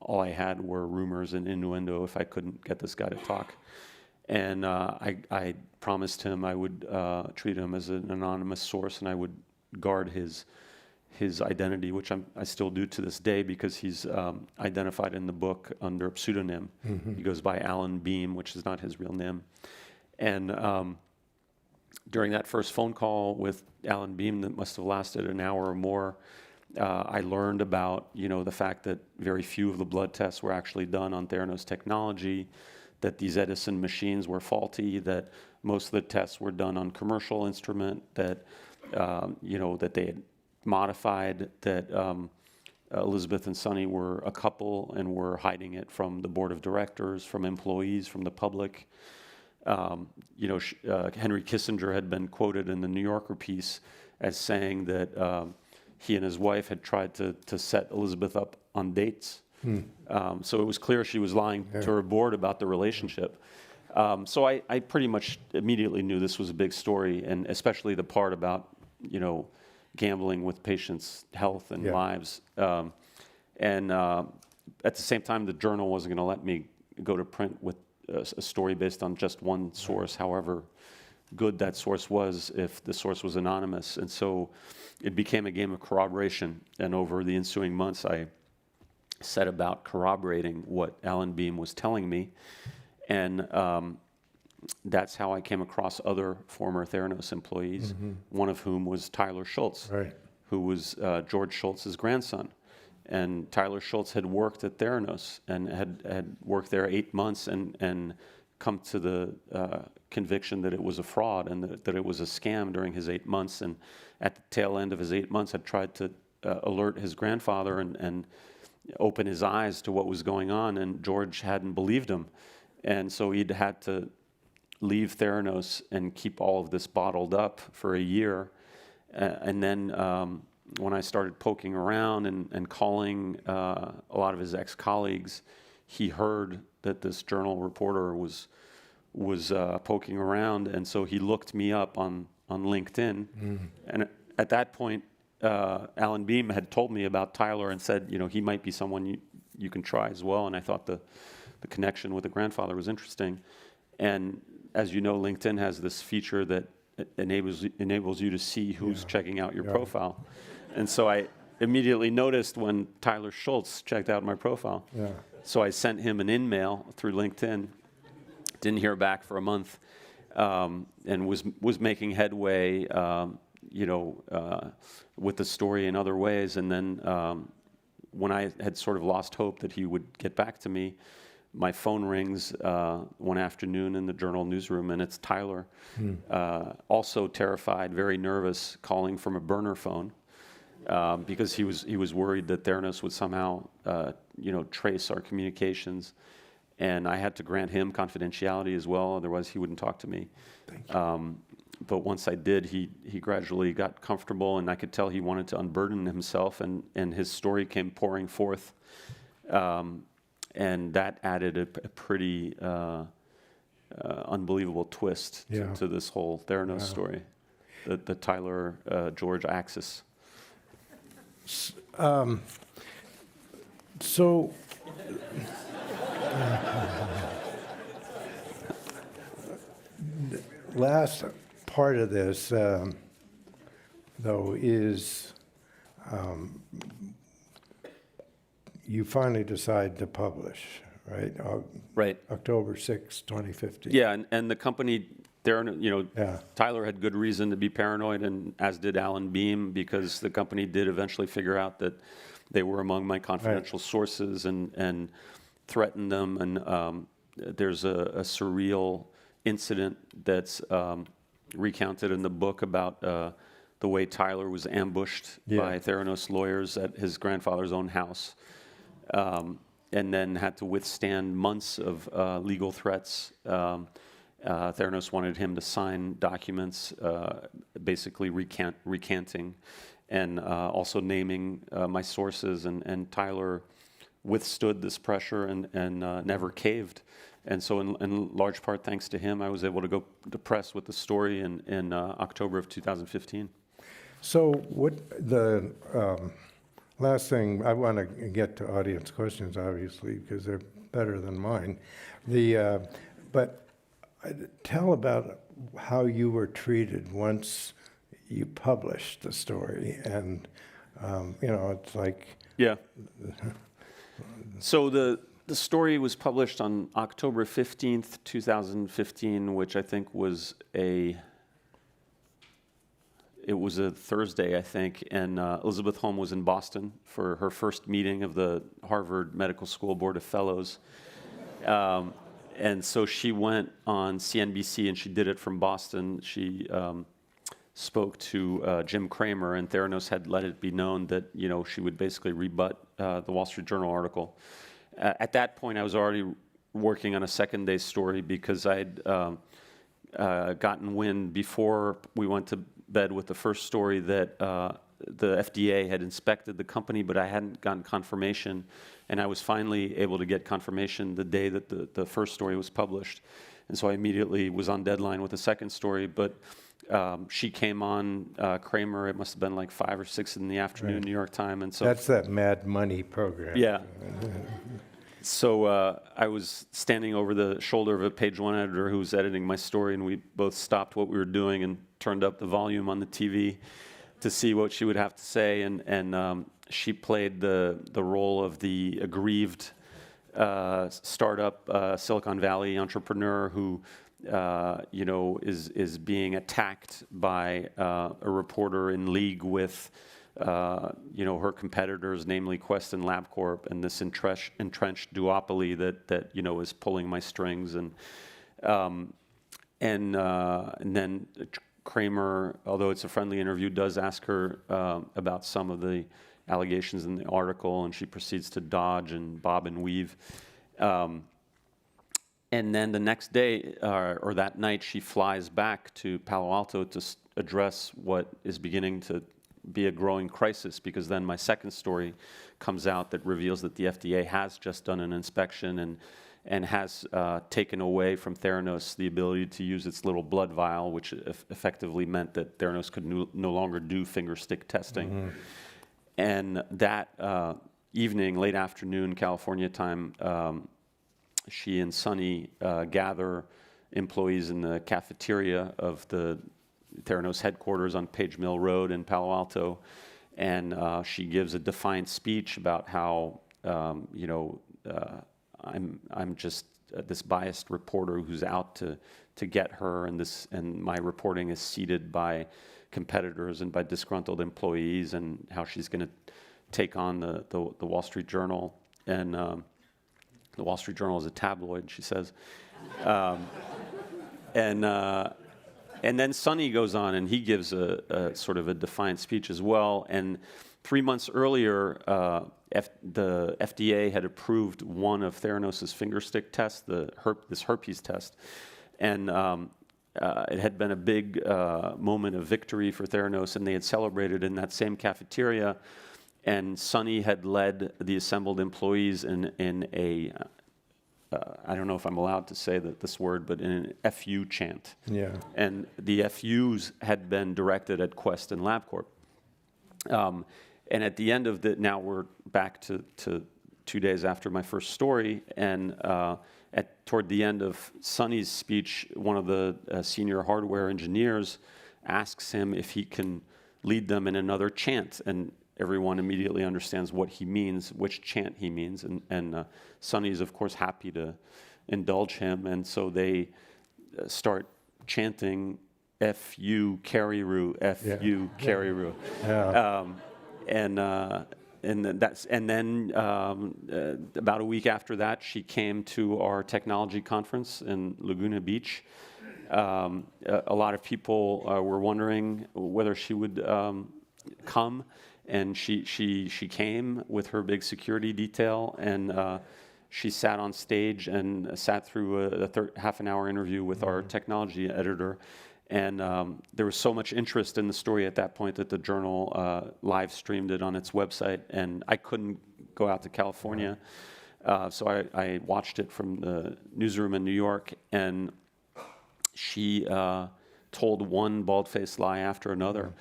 all I had were rumors and innuendo if I couldn't get this guy to talk. And I promised him I would treat him as an anonymous source, and I would guard his identity, which I still do to this day, because he's identified in the book under a pseudonym. He goes by Alan Beam, which is not his real name. And during that first phone call with Alan Beam that must have lasted an hour or more, I learned about, the fact that very few of the blood tests were actually done on Theranos technology, that these Edison machines were faulty, that most of the tests were done on commercial instrument, that, that they had modified, that Elizabeth and Sonny were a couple and were hiding it from the board of directors, from employees, from the public. Henry Kissinger had been quoted in the New Yorker piece as saying that he and his wife had tried to set Elizabeth up on dates. So it was clear she was lying to her board about the relationship. So I pretty much immediately knew this was a big story, and especially the part about, gambling with patients' health and lives. And at the same time, the journal wasn't going to let me go to print with a story based on just one source, however good that source was, if the source was anonymous. And so it became a game of corroboration. And over the ensuing months, I set about corroborating what Alan Beam was telling me. And that's how I came across other former Theranos employees, one of whom was Tyler Schultz, who was George Schultz's grandson. And Tyler Schultz had worked at Theranos and had worked there 8 months and come to the conviction that it was a fraud and that it was a scam during his 8 months. And at the tail end of his 8 months, had tried to alert his grandfather and open his eyes to what was going on. And George hadn't believed him. And so he'd had to leave Theranos and keep all of this bottled up for a year. And then when I started poking around and calling a lot of his ex-colleagues, he heard that this journal reporter was poking around, and so he looked me up on LinkedIn. And at that point, Alan Beam had told me about Tyler and said, he might be someone you can try as well. And I thought the connection with the grandfather was interesting. And as you know, LinkedIn has this feature that enables you to see who's checking out your profile. And so I immediately noticed when Tyler Schultz checked out my profile. So I sent him an in-mail through LinkedIn, didn't hear back for a month, and was making headway, with the story in other ways. And then when I had sort of lost hope that he would get back to me, my phone rings one afternoon in the Journal newsroom, and it's Tyler, also terrified, very nervous, calling from a burner phone. Because he was worried that Theranos would somehow, trace our communications, and I had to grant him confidentiality as well. Otherwise, he wouldn't talk to me. But once I did, he gradually got comfortable, and I could tell he wanted to unburden himself, and his story came pouring forth, and that added a pretty unbelievable twist to this whole Theranos story, the Tyler George axis. So, last part of this, though, is you finally decide to publish, right? Right. October 6, 2015. Yeah, and the company, Yeah. Tyler had good reason to be paranoid, and as did Alan Beam, because the company did eventually figure out that they were among my confidential sources and threatened them. And there's a surreal incident that's recounted in the book about the way Tyler was ambushed by Theranos lawyers at his grandfather's own house, and then had to withstand months of legal threats. Theranos wanted him to sign documents basically recanting and also naming my sources, and Tyler withstood this pressure and never caved. And so in large part thanks to him, I was able to go to press with the story in October of 2015. So what the last thing, I want to get to audience questions, obviously, because they're better than mine. But tell about how you were treated once you published the story. And, it's like... Yeah. So the story was published on October 15th, 2015, which I think was a Thursday, I think, and Elizabeth Holmes was in Boston for her first meeting of the Harvard Medical School Board of Fellows. And so she went on CNBC, and she did it from Boston. She spoke to Jim Cramer, and Theranos had let it be known that, she would basically rebut the Wall Street Journal article. At that point, I was already working on a second day story because I'd gotten wind before we went to bed with the first story that the FDA had inspected the company, but I hadn't gotten confirmation. And I was finally able to get confirmation the day that the first story was published. And so I immediately was on deadline with the second story. But she came on, Kramer, it must have been like 5 or 6 in the afternoon, New York time. And so that's that Mad Money program. Yeah. So I was standing over the shoulder of a page one editor who was editing my story, and we both stopped what we were doing and turned up the volume on the TV to see what she would have to say. And she played the role of the aggrieved startup Silicon Valley entrepreneur who is being attacked by a reporter in league with her competitors, namely Quest and LabCorp, and this entrenched duopoly that is pulling my strings. And then Kramer, although it's a friendly interview, does ask her about some of the allegations in the article, and she proceeds to dodge and bob and weave. And then the next day, or that night, she flies back to Palo Alto to address what is beginning to be a growing crisis, because then my second story comes out that reveals that the FDA has just done an inspection and has taken away from Theranos the ability to use its little blood vial, which effectively meant that Theranos could no longer do finger stick testing. Mm-hmm. And that evening, late afternoon, California time, she and Sonny gather employees in the cafeteria of the Theranos headquarters on Page Mill Road in Palo Alto, and she gives a defiant speech about how I'm just this biased reporter who's out to get her, and my reporting is seeded by competitors and by disgruntled employees, and how she's going to take on the Wall Street Journal. And the Wall Street Journal is a tabloid, she says. And then Sonny goes on, and he gives a sort of a defiant speech as well. And 3 months earlier, the FDA had approved one of Theranos' finger stick tests, this herpes test. And it had been a big moment of victory for Theranos, and they had celebrated in that same cafeteria. And Sonny had led the assembled employees in a I don't know if I'm allowed to say this word, but in an FU chant. Yeah. And the FUs had been directed at Quest and LabCorp. And at the end of now we're back to 2 days after my first story, and toward the end of Sonny's speech, one of the senior hardware engineers asks him if he can lead them in another chant. And everyone immediately understands what he means, which chant he means, and Sonny is of course happy to indulge him, and so they start chanting "F.U. Carryroo, F.U. Carryroo," and then about a week after that, she came to our technology conference in Laguna Beach. A lot of people were wondering whether she would come, and she came with her big security detail, and she sat on stage and sat through a half an hour interview with our technology editor. And there was so much interest in the story at that point that the journal live streamed it on its website, and I couldn't go out to California, so I watched it from the newsroom in New York, and she told one bald-faced lie after another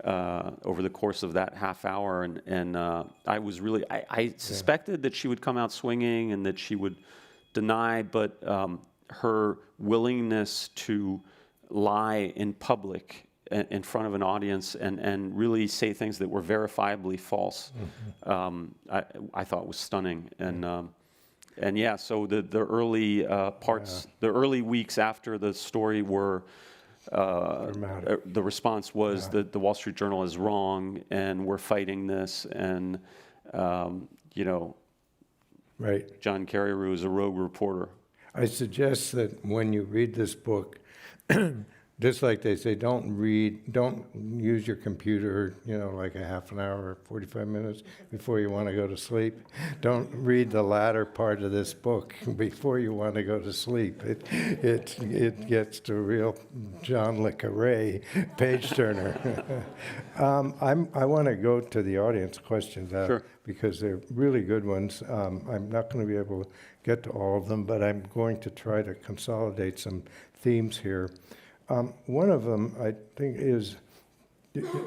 over the course of that half hour, and I was really, I suspected that she would come out swinging and that she would deny, but her willingness to lie in public in front of an audience and really say things that were verifiably false, I thought was stunning. And yeah, so the early parts, the early weeks after the story were, the response was that the Wall Street Journal is wrong and we're fighting this, and you know, John Carryroo is a rogue reporter. I suggest that when you read this book, just like they say, don't use your computer, like a half an hour, 45 minutes before you want to go to sleep. Don't read the latter part of this book before you want to go to sleep. It gets to real John le Carré page turner. I want to go to the audience questions because they're really good ones. I'm not going to be able to get to all of them, but I'm going to try to consolidate some themes here. One of them, I think,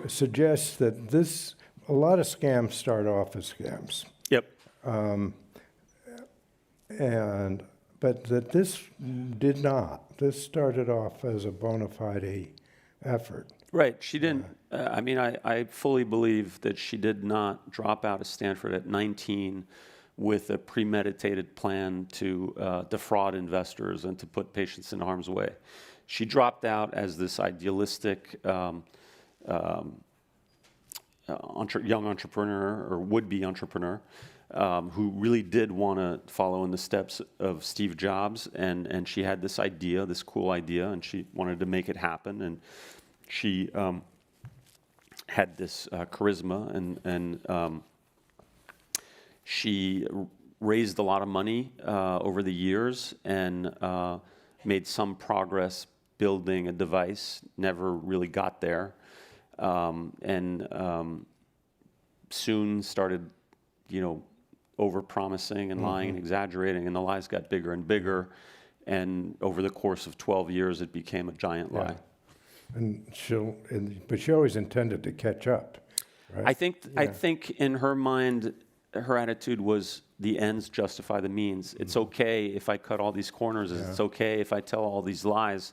suggests that a lot of scams start off as scams. Yep. But that this did not. This started off as a bona fide effort. Right. She didn't. I mean, I fully believe that she did not drop out of Stanford at 19 with a premeditated plan to defraud investors and to put patients in harm's way. She dropped out as this idealistic young entrepreneur or would-be entrepreneur who really did want to follow in the steps of Steve Jobs, and she had this idea, this cool idea, and she wanted to make it happen, and she had this charisma, and she raised a lot of money over the years and made some progress building a device, never really got there, and soon started, over-promising and lying and exaggerating, and the lies got bigger and bigger, and over the course of 12 years, it became a giant lie. But she always intended to catch up, right? I think in her mind, her attitude was the ends justify the means. It's okay if I cut all these corners. It's okay if I tell all these lies,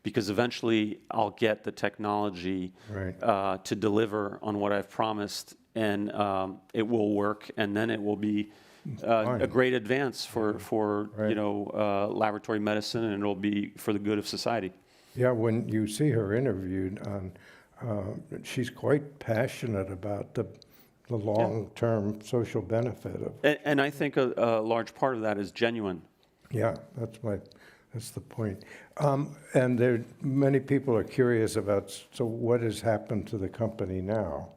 because eventually I'll get the technology to deliver on what I've promised, and it will work, and then it will be a great advance for laboratory medicine, and it'll be for the good of society. Yeah, when you see her interviewed, she's quite passionate about the long-term social benefit of. And I think a large part of that is genuine. Yeah, that's the point. And many people are curious about, so what has happened to the company now?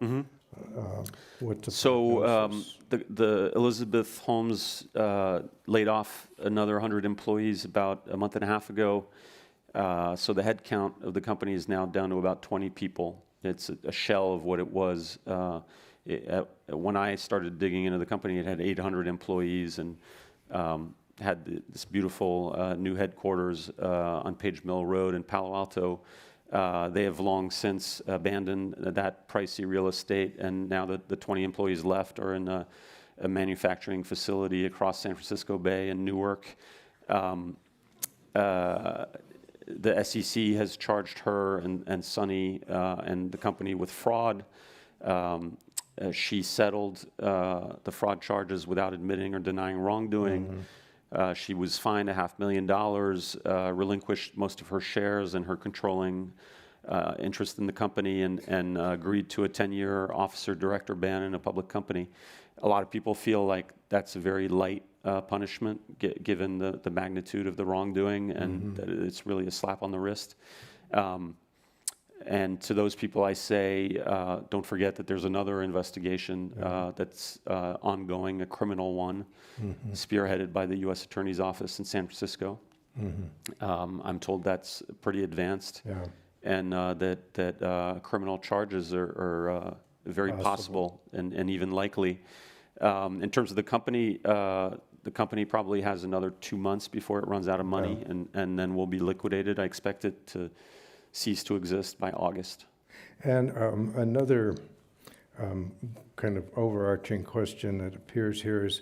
What's the Elizabeth Holmes laid off another 100 employees about a month and a half ago. So the head count of the company is now down to about 20 people. It's a shell of what it was. When I started digging into the company, it had 800 employees and had this beautiful new headquarters on Page Mill Road in Palo Alto. They have long since abandoned that pricey real estate, and now the 20 employees left are in a manufacturing facility across San Francisco Bay in Newark. The SEC has charged her and Sonny and the company with fraud. She settled the fraud charges without admitting or denying wrongdoing. She was fined $500,000, relinquished most of her shares and her controlling interest in the company, and agreed to a 10-year officer-director ban in a public company. A lot of people feel like that's a very light punishment, given the magnitude of the wrongdoing, and that it's really a slap on the wrist. And to those people, I say, don't forget that there's another investigation that's ongoing, a criminal one, spearheaded by the U.S. Attorney's Office in San Francisco. I'm told that's pretty advanced, and that criminal charges are very possible and even likely. In terms of the company probably has another 2 months before it runs out of money, and then will be liquidated. I expect it to cease to exist by August. And another kind of overarching question that appears here is,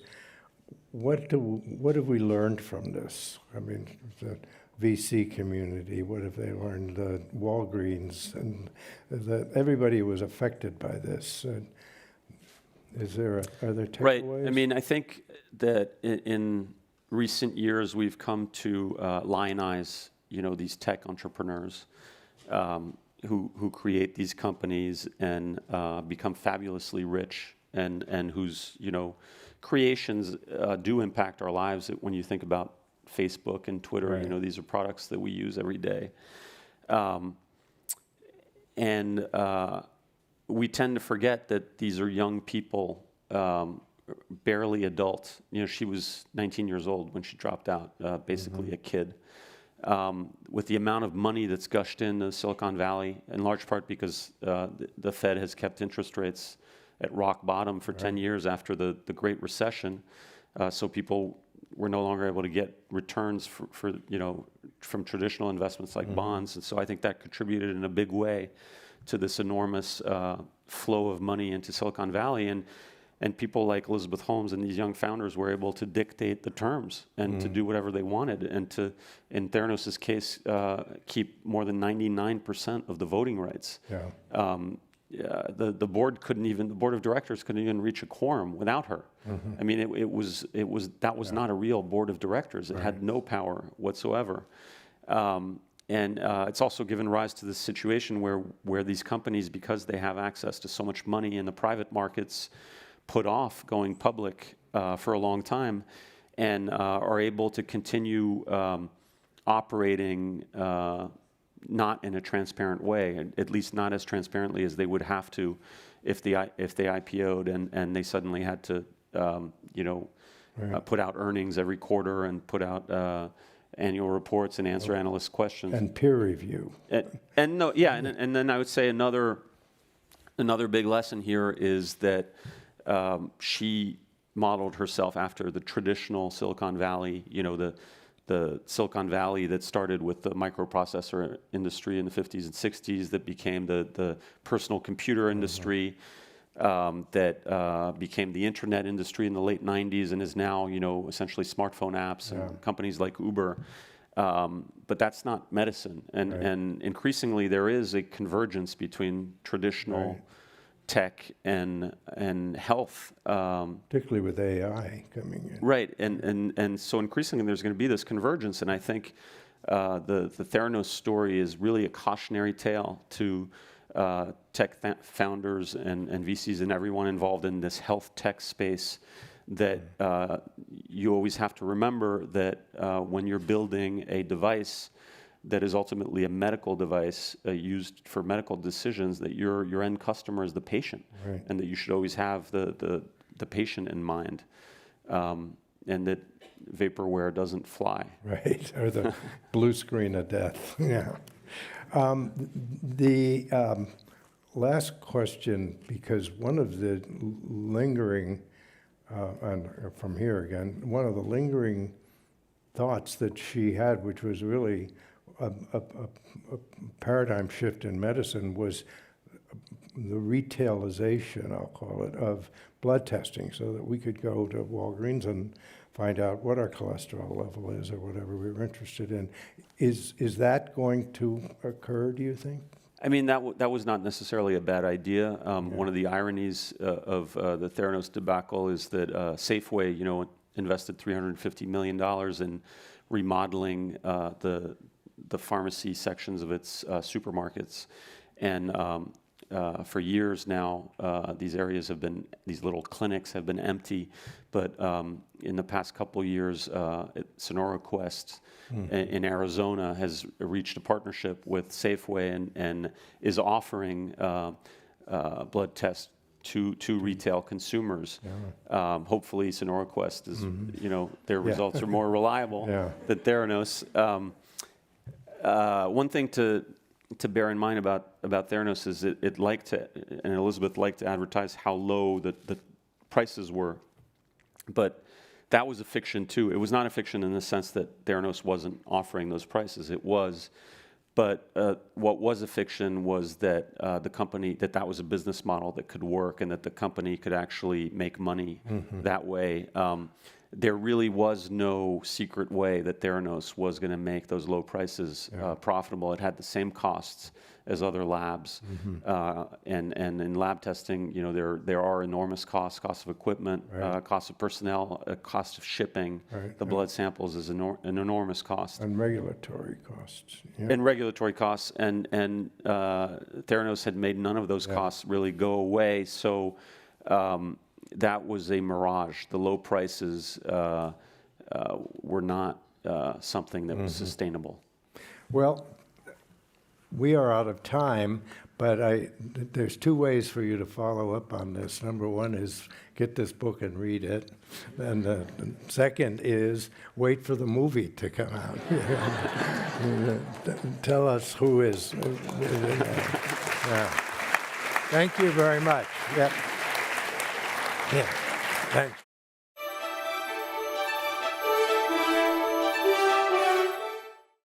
what have we learned from this? I mean, the VC community, what have they learned? The Walgreens, and everybody was affected by this. Are there takeaways? Right. I mean, I think that in recent years we've come to lionize, these tech entrepreneurs who create these companies and become fabulously rich, and whose creations do impact our lives. When you think about Facebook and Twitter, Right. These are products that we use every day, and we tend to forget that these are young people, barely adult. She was 19 years old when she dropped out, basically a kid. With the amount of money that's gushed into Silicon Valley, in large part because the Fed has kept interest rates at rock bottom for 10 years after the Great Recession, so people were no longer able to get returns from traditional investments like bonds, and so I think that contributed in a big way to this enormous flow of money into Silicon Valley, and people like Elizabeth Holmes and these young founders were able to dictate the terms and to do whatever they wanted, and to, in Theranos' case, keep more than 99% of the voting rights. The board the board of directors couldn't even reach a quorum without her. I mean, that was not a real board of directors. It had no power whatsoever. And it's also given rise to this situation where these companies, because they have access to so much money in the private markets, put off going public for a long time, and are able to continue operating not in a transparent way, at least not as transparently as they would have to if they IPO'd and they suddenly had to put out earnings every quarter and put out annual reports and answer analyst questions. And peer review. And then I would say another big lesson here is that she modeled herself after the traditional Silicon Valley, the Silicon Valley that started with the microprocessor industry in the 50s and 60s, that became the personal computer industry, that became the internet industry in the late 90s, and is now, essentially smartphone apps and companies like Uber. But that's not medicine. And increasingly there is a convergence between traditional tech and health, particularly with AI coming in. Right, and so increasingly there's going to be this convergence, and I think the Theranos story is really a cautionary tale to tech founders and VCs and everyone involved in this health tech space, that you always have to remember that when you're building a device that is ultimately a medical device used for medical decisions, that your end customer is the patient, and that you should always have the patient in mind, and that vaporware doesn't fly. Right, or the blue screen of death. Yeah. The last question, because one of the lingering, and from here again, one of the lingering thoughts that she had, which was really a paradigm shift in medicine, was the retailization, I'll call it, of blood testing, so that we could go to Walgreens and find out what our cholesterol level is or whatever we were interested in. Is that going to occur, do you think? I mean, that was not necessarily a bad idea. One of the ironies of the Theranos debacle is that Safeway, invested $350 million in remodeling the pharmacy sections of its supermarkets, and for years now, these little clinics have been empty. But in the past couple of years, Sonora Quest in Arizona has reached a partnership with Safeway and is offering blood tests to retail consumers. Hopefully, Sonora Quest is, their results are more reliable than Theranos. One thing to bear in mind about Theranos is it liked to, and Elizabeth liked to advertise how low the prices were, but that was a fiction too. It was not a fiction in the sense that Theranos wasn't offering those prices. It was, but what was a fiction was that the company, that was a business model that could work and that the company could actually make money that way. There really was no secret way that Theranos was going to make those low prices profitable. It had the same costs as other labs, and in lab testing, there are enormous costs of equipment, costs of personnel, cost of shipping. The blood samples is an enormous cost. And regulatory costs. And regulatory costs, and Theranos had made none of those costs really go away. So. That was a mirage. The low prices were not something that was sustainable. Well, we are out of time, but there's two ways for you to follow up on this. Number one is get this book and read it. And the second is wait for the movie to come out. Tell us who is. Thank you very much. Yep. Yeah, thanks.